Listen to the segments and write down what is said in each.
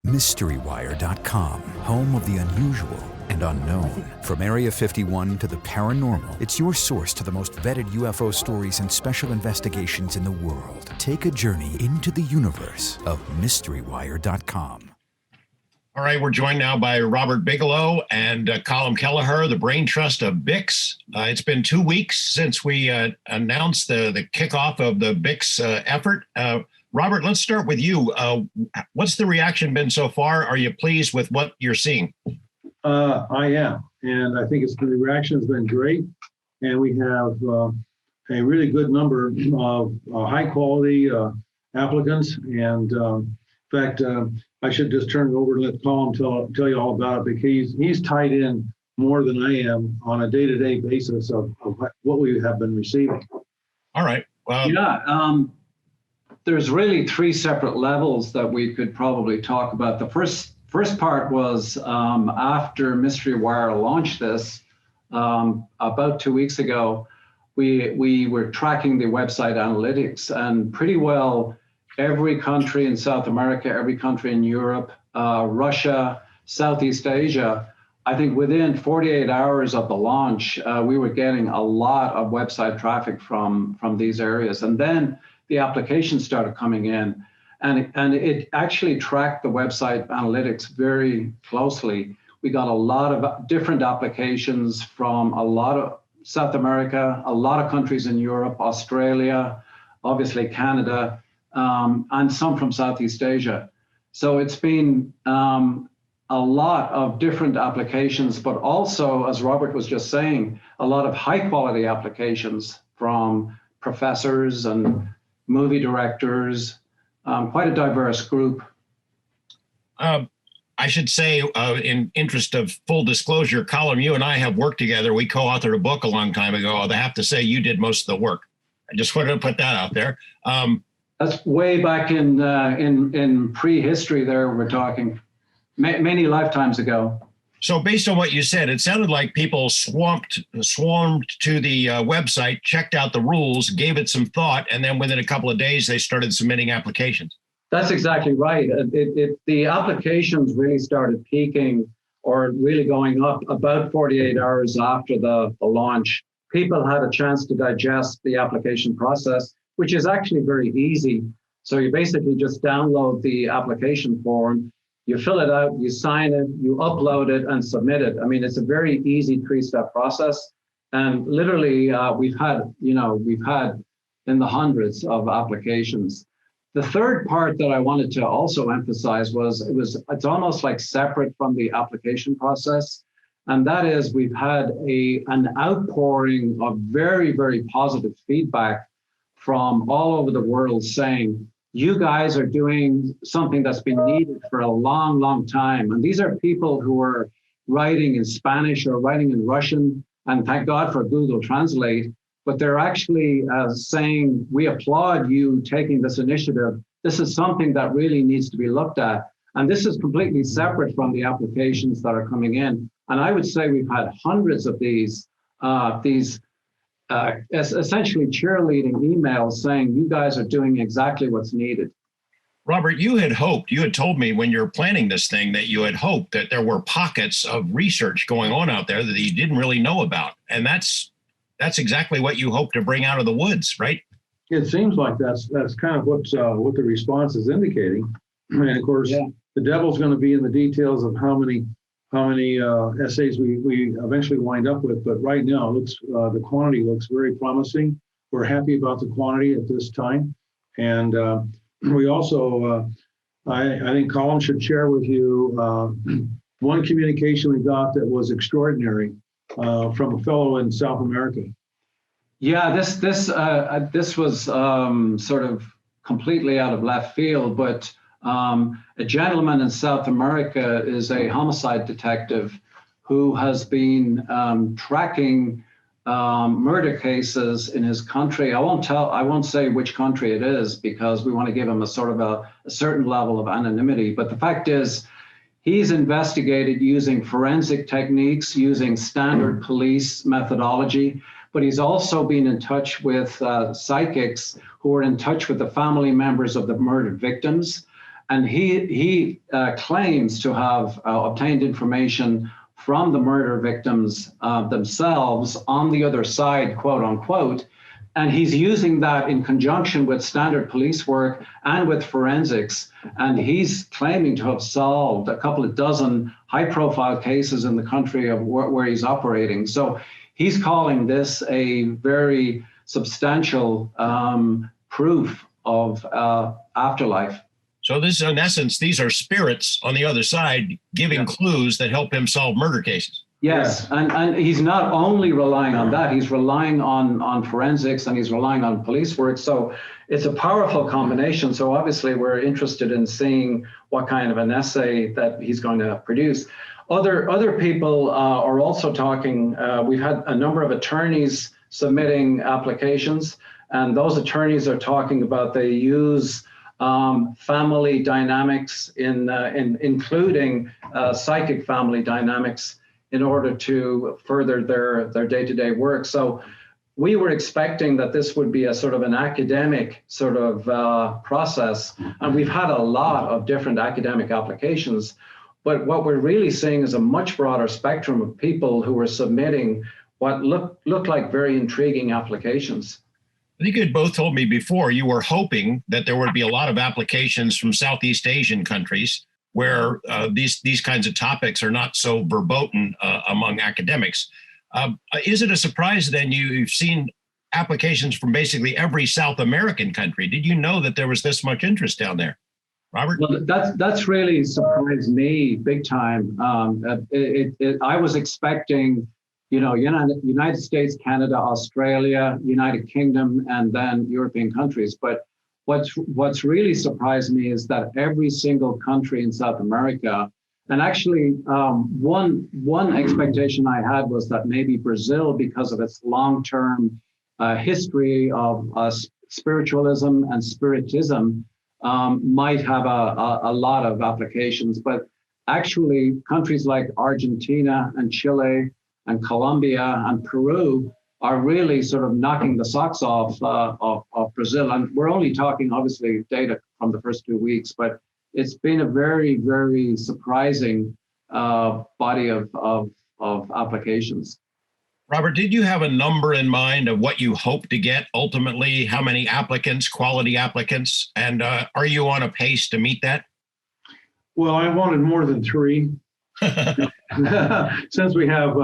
MysteryWire.com, home of the unusual and unknown. From Area 51 to the paranormal, it's your source to the most vetted UFO stories and special investigations in the world. Take a journey into the universe of MysteryWire.com. All right, we're joined now by Robert Bigelow and Colm Kelleher, the brain trust of BIX. It's been 2 weeks since we announced the kickoff of the BIX effort. Robert, let's start with you. What's the reaction been so far? Are you pleased with what you're seeing? I am, and I think the reaction has been great. And we have a really good number of high quality applicants. And in fact, I should just turn it over and let Colm tell you all about it, because he's tied in more than I am on a day-to-day basis of what we have been receiving. All right. There's really three separate levels that we could probably talk about. The first part was after Mystery Wire launched this about 2 weeks ago, we were tracking the website analytics, and pretty well every country in South America, every country in Europe, Russia, Southeast Asia, I think within 48 hours of the launch, we were getting a lot of website traffic from these areas. And then the applications started coming in, and it actually tracked the website analytics very closely. We got a lot of different applications from a lot of South America, a lot of countries in Europe, Australia, obviously Canada, and some from Southeast Asia. So it's been a lot of different applications, but also, as Robert was just saying, a lot of high quality applications from professors and movie directors, quite a diverse group. I should say, in interest of full disclosure, Colm, you and I have worked together. We co-authored a book a long time ago. I have to say you did most of the work. I just wanted to put that out there. That's way back in prehistory there, we're talking many lifetimes ago. So based on what you said, it sounded like people swarmed to the website, checked out the rules, gave it some thought, and then within a couple of days, they started submitting applications. That's exactly right. The applications really started peaking or really going up about 48 hours after the launch. People had a chance to digest the application process, which is actually very easy. So you basically just download the application form, you fill it out, you sign it, you upload it and submit it. I mean, it's a very easy three-step process. And literally we've had in the hundreds of applications. The third part that I wanted to also emphasize was it's almost like separate from the application process. And that is, we've had an outpouring of very, very positive feedback from all over the world saying, you guys are doing something that's been needed for a long, long time. And these are people who are writing in Spanish or writing in Russian, and thank God for Google Translate, but they're actually saying, we applaud you taking this initiative. This is something that really needs to be looked at. And this is completely separate from the applications that are coming in. And I would say we've had hundreds of these essentially cheerleading emails saying, you guys are doing exactly what's needed. Robert, you had told me when you were planning this thing that you had hoped that there were pockets of research going on out there that you didn't really know about. And that's exactly what you hope to bring out of the woods, right? It seems like that's kind of what the response is indicating. And of course, The devil's going to be in the details of how many essays we eventually wind up with. But right now, the quantity looks very promising. We're happy about the quantity at this time. And we also, I think Colm should share with you one communication we got that was extraordinary from a fellow in South America. Yeah, this was sort of completely out of left field, but a gentleman in South America is a homicide detective who has been tracking murder cases in his country. I won't say which country it is because we want to give him a sort of a certain level of anonymity. But the fact is, he's investigated using forensic techniques, using standard police methodology, but he's also been in touch with psychics who are in touch with the family members of the murdered victims. And he claims to have obtained information from the murder victims themselves on the other side, quote unquote. And he's using that in conjunction with standard police work and with forensics. And he's claiming to have solved a couple of dozen high-profile cases in the country of where he's operating. So he's calling this a very substantial proof of afterlife. So this, in essence, these are spirits on the other side giving clues that help him solve murder cases. Yes, and he's not only relying on that, he's relying on forensics and he's relying on police work. So it's a powerful combination. So obviously we're interested in seeing what kind of an essay that he's going to produce. Other people are also talking. We've had a number of attorneys submitting applications, and those attorneys are talking about they use family dynamics including psychic family dynamics in order to further their day-to-day work. So we were expecting that this would be a sort of an academic sort of process, and we've had a lot of different academic applications. But what we're really seeing is a much broader spectrum of people who are submitting what look like very intriguing applications. I think you had both told me before you were hoping that there would be a lot of applications from Southeast Asian countries where these kinds of topics are not so verboten among academics. Is it a surprise then you've seen applications from basically every South American country? Did you know that there was this much interest down there? Robert? Well, that's really surprised me big time. I was expecting, United States, Canada, Australia, United Kingdom, and then European countries. But what's really surprised me is that every single country in South America, and actually one expectation I had was that maybe Brazil, because of its long-term history of spiritualism and spiritism, might have a lot of applications. But actually, countries like Argentina and Chile and Colombia and Peru are really sort of knocking the socks off of Brazil. And we're only talking, obviously, data from the first 2 weeks, but it's been a very, very surprising body of applications. Robert, did you have a number in mind of what you hope to get ultimately? How many applicants, quality applicants? And are you on a pace to meet that? Well, I wanted more than 3. Since we have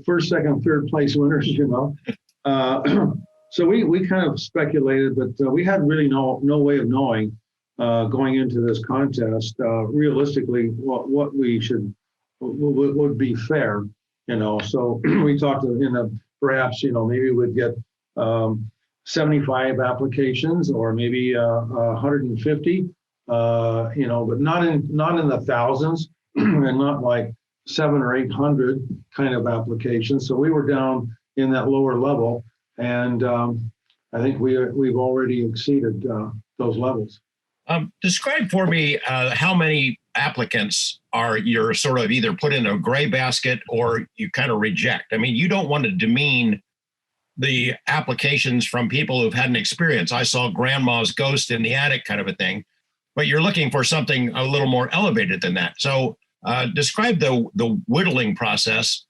first, second, third place winners, so we kind of speculated, but we had really no way of knowing going into this contest realistically what we should would be fair, So we talked perhaps maybe we'd get 75 applications or maybe 150, but not in the thousands. And not like 700 or 800 kind of applications. So we were down in that lower level, and I think we've already exceeded those levels. Describe for me how many applicants you're sort of either put in a gray basket or you kind of reject. I mean, you don't want to demean the applications from people who've had an experience. I saw grandma's ghost in the attic kind of a thing, but you're looking for something a little more elevated than that. So describe the whittling process.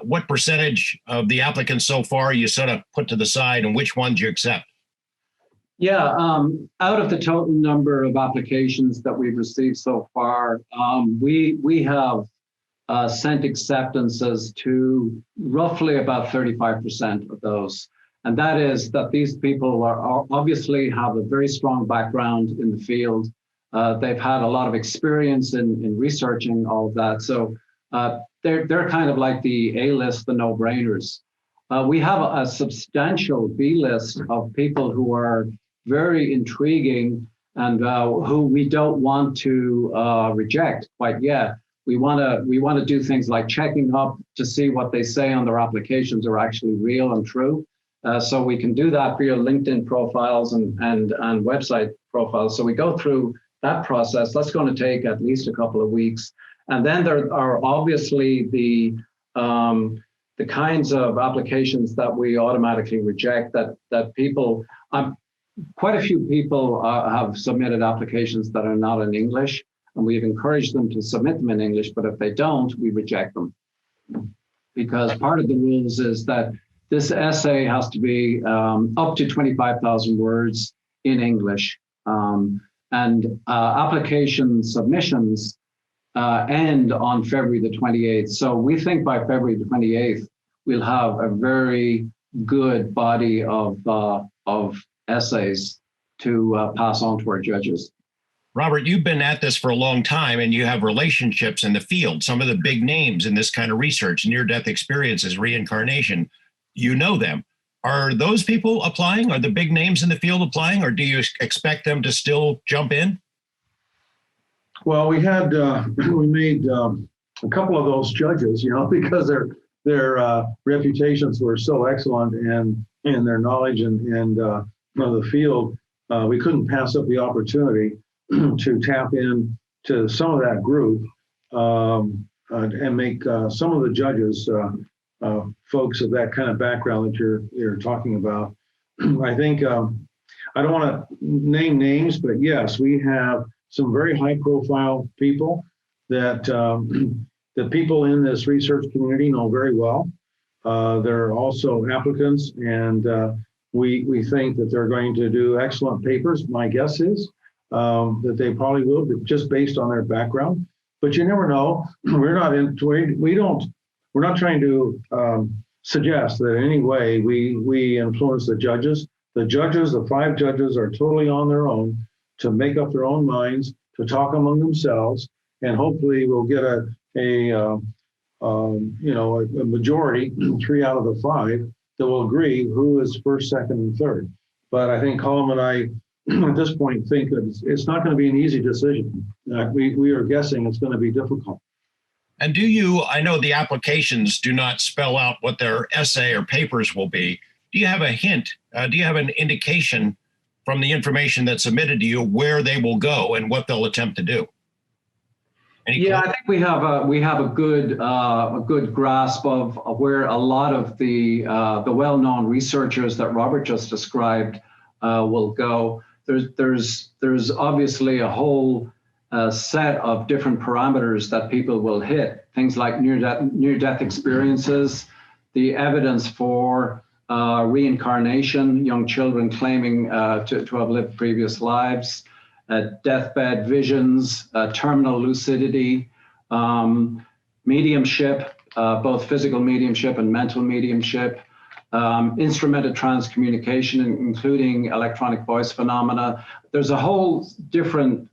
What percentage of the applicants so far you sort of put to the side and which ones you accept? Yeah, out of the total number of applications that we've received so far, we have sent acceptances to roughly about 35% of those. And that is that these people are obviously have a very strong background in the field. They've had a lot of experience in researching all of that. So they're kind of like the A-list, the no-brainers. We have a substantial B-list of people who are very intriguing and who we don't want to reject quite yet. We want to do things like checking up to see what they say on their applications are actually real and true. So we can do that via LinkedIn profiles and website profiles. So we go through that process. That's going to take at least a couple of weeks. And then there are obviously the kinds of applications that we automatically reject that people, quite a few people have submitted applications that are not in English, and we've encouraged them to submit them in English, but if they don't, we reject them. Because part of the rules is that this essay has to be up to 25,000 words in English. And application submissions end on February the 28th. So we think by February the 28th, we'll have a very good body of essays to pass on to our judges. Robert, you've been at this for a long time and you have relationships in the field. Some of the big names in this kind of research, near-death experiences, reincarnation, you know them. Are those people applying? Are the big names in the field applying, or do you expect them to still jump in? Well, we made a couple of those judges, because their reputations were so excellent and their knowledge and of the field, we couldn't pass up the opportunity to tap in to some of that group and make some of the judges folks of that kind of background that you're talking about. I think I don't want to name names, but yes, we have some very high-profile people that the people in this research community know very well. They're also applicants, and we think that they're going to do excellent papers. My guess is that they probably will, but just based on their background. But you never know. We're not trying to suggest that in any way we influence the judges. The judges, the 5 judges, are totally on their own to make up their own minds, to talk among themselves, and hopefully we'll get a majority, 3 out of the 5, that will agree who is first, second, and third. But I think Colm and I, at this point, think that it's not going to be an easy decision. We are guessing it's going to be difficult. And I know the applications do not spell out what their essay or papers will be. Do you have a hint? Do you have an indication from the information that's submitted to you where they will go and what they'll attempt to do? I think we have a good grasp of where a lot of the well-known researchers that Robert just described will go. There's obviously a whole set of different parameters that people will hit. Things like near-death experiences, the evidence for reincarnation, young children claiming to have lived previous lives, deathbed visions, terminal lucidity, mediumship, both physical mediumship and mental mediumship, instrumented transcommunication, including electronic voice phenomena. There's a whole different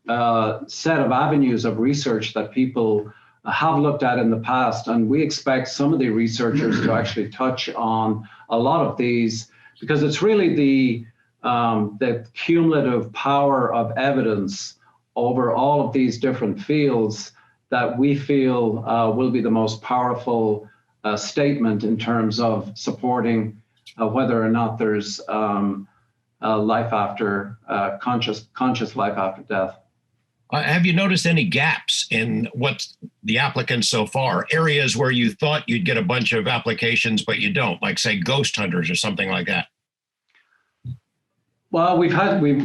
set of avenues of research that people have looked at in the past, and we expect some of the researchers to actually touch on a lot of these, because it's really the cumulative power of evidence over all of these different fields that we feel will be the most powerful statement in terms of supporting whether or not there's life after conscious life after death. Have you noticed any gaps in what the applicants so far, areas where you thought you'd get a bunch of applications, but you don't, like say ghost hunters or something like that? Well, we've had 1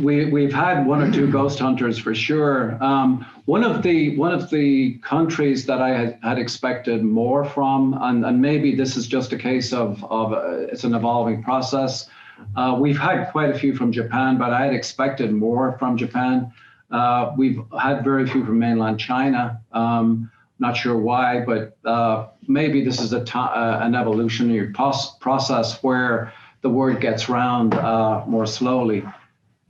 or 2 ghost hunters for sure. One of the countries that I had expected more from, and maybe this is just a case of it's an evolving process. We've had quite a few from Japan, but I had expected more from Japan. We've had very few from mainland China. Not sure why, but maybe this is an evolutionary process where the word gets round more slowly.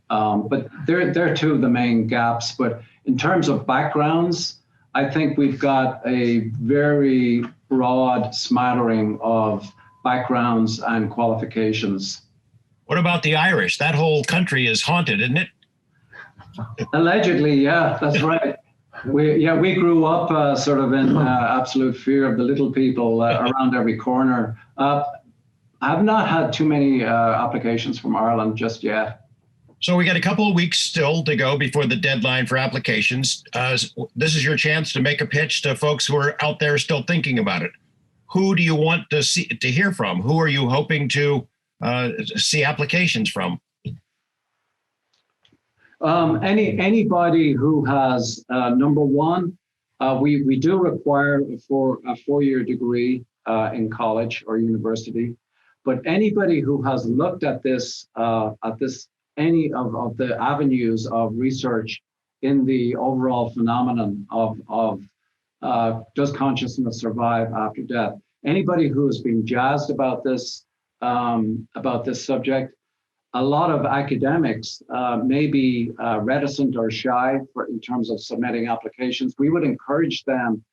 But they're 2 of the main gaps. But in terms of backgrounds, I think we've got a very broad smattering of backgrounds and qualifications. What about the Irish? That whole country is haunted, isn't it? Allegedly, yeah, that's right. We grew up sort of in absolute fear of the little people around every corner. I've not had too many applications from Ireland just yet. So we got a couple of weeks still to go before the deadline for applications. This is your chance to make a pitch to folks who are out there still thinking about it. Who do you want to hear from? Who are you hoping to see applications from? Anybody who has number one, we do require a 4-year degree in college or university, but anybody who has looked at this any of the avenues of research in the overall phenomenon of does consciousness survive after death? Anybody who has been jazzed about this subject, a lot of academics may be reticent or shy in terms of submitting applications. We would encourage them,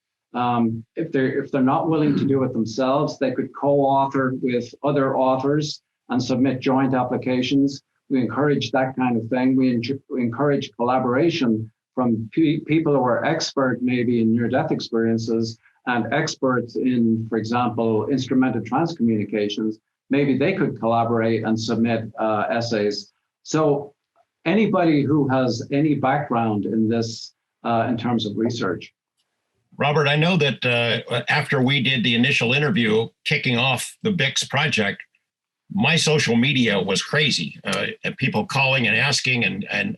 if they're not willing to do it themselves, they could co-author with other authors and submit joint applications. We encourage that kind of thing. We encourage collaboration from people who are expert maybe in near-death experiences and experts in, for example, instrumented transcommunications. Maybe they could collaborate and submit essays. So anybody who has any background in this in terms of research. Robert, I know that after we did the initial interview kicking off the BICS project, my social media was crazy. People calling and asking and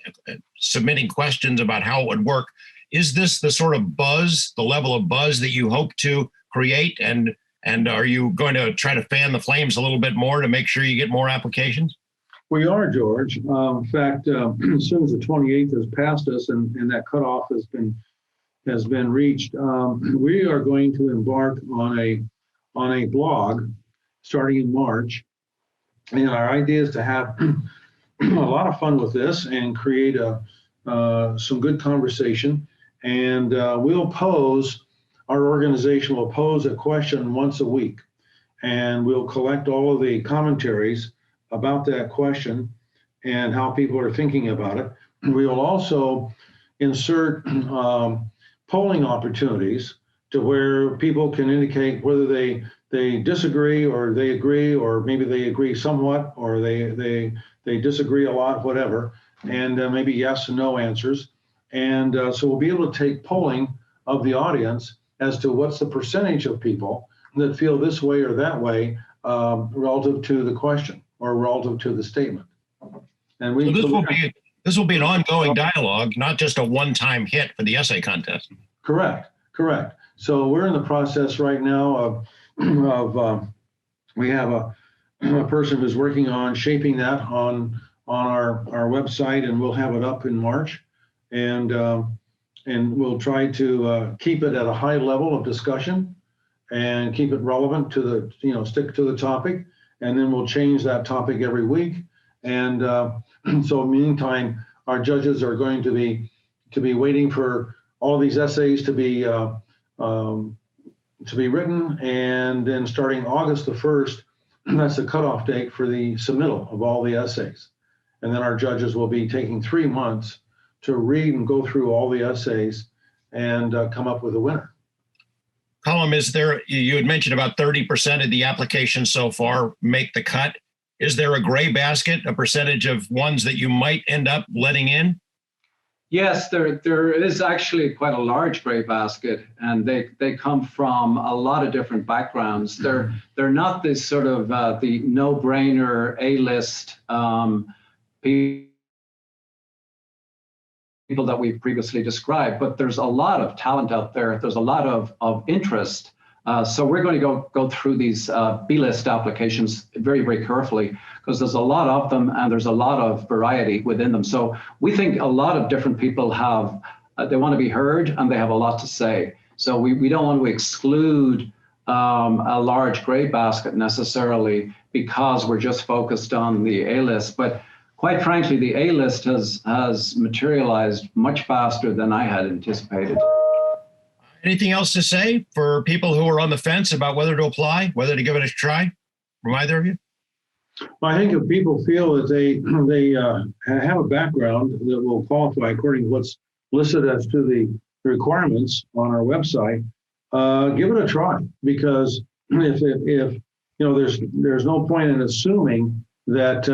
submitting questions about how it would work. Is this the sort of buzz, the level of buzz that you hope to create? And are you going to try to fan the flames a little bit more to make sure you get more applications? We are, George. In fact, as soon as the 28th has passed us and that cutoff has been reached, we are going to embark on a blog starting in March. And our idea is to have a lot of fun with this and create some good conversation. And our organization will pose a question once a week, and we'll collect all of the commentaries about that question and how people are thinking about it. We will also insert polling opportunities to where people can indicate whether they disagree or they agree, or maybe they agree somewhat, or they disagree a lot, whatever, and maybe yes and no answers. And so we'll be able to take polling of the audience as to what's the percentage of people that feel this way or that way relative to the question or relative to the statement. And this will be an ongoing dialogue, not just a one-time hit for the essay contest. Correct. So we're in the process right now of we have a person who's working on shaping that on our website, and we'll have it up in March, and we'll try to keep it at a high level of discussion and keep it relevant to the stick to the topic, and then we'll change that topic every week. And so in the meantime, our judges are going to be waiting for all of these essays to be written, and then starting August the 1st, that's the cutoff date for the submittal of all the essays. And then our judges will be taking 3 months to read and go through all the essays and come up with a winner. Colm, you had mentioned about 30% of the applications so far make the cut. Is there a gray basket, a percentage of ones that you might end up letting in? Yes, there is actually quite a large gray basket, and they come from a lot of different backgrounds. They're not this sort of the no-brainer A-list people that we've previously described, but there's a lot of talent out there. There's a lot of interest. So we're going to go through these B-list applications very, very carefully, because there's a lot of them and there's a lot of variety within them. So we think a lot of different people they want to be heard and they have a lot to say. So we don't want to exclude a large gray basket necessarily because we're just focused on the A-list. But quite frankly, the A-list has materialized much faster than I had anticipated. Anything else to say for people who are on the fence about whether to apply, whether to give it a try from either of you? Well, I think if people feel that they have a background that will qualify according to what's listed as to the requirements on our website, give it a try, because if there's no point in assuming that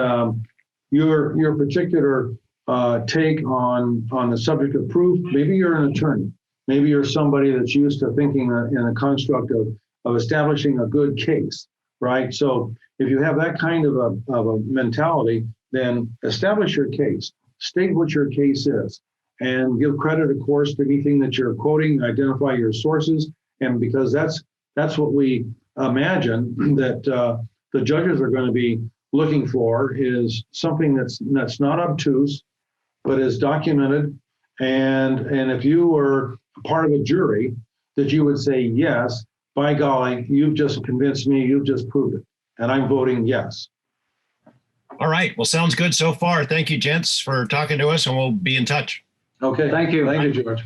your particular take on the subject of proof. Maybe you're an attorney. Maybe you're somebody that's used to thinking in a construct of establishing a good case, right? So if you have that kind of a mentality, then establish your case. state what your case is and give credit, of course, to anything that you're quoting, identify your sources. And because that's what we imagine that the judges are going to be looking for is something that's not obtuse, but is documented. And if you were part of a jury, that you would say, yes, by golly, you've just convinced me, you've just proved it. And I'm voting yes. All right. Well, sounds good so far. Thank you, gents, for talking to us, and we'll be in touch. Okay. Thank you. Thank you, George.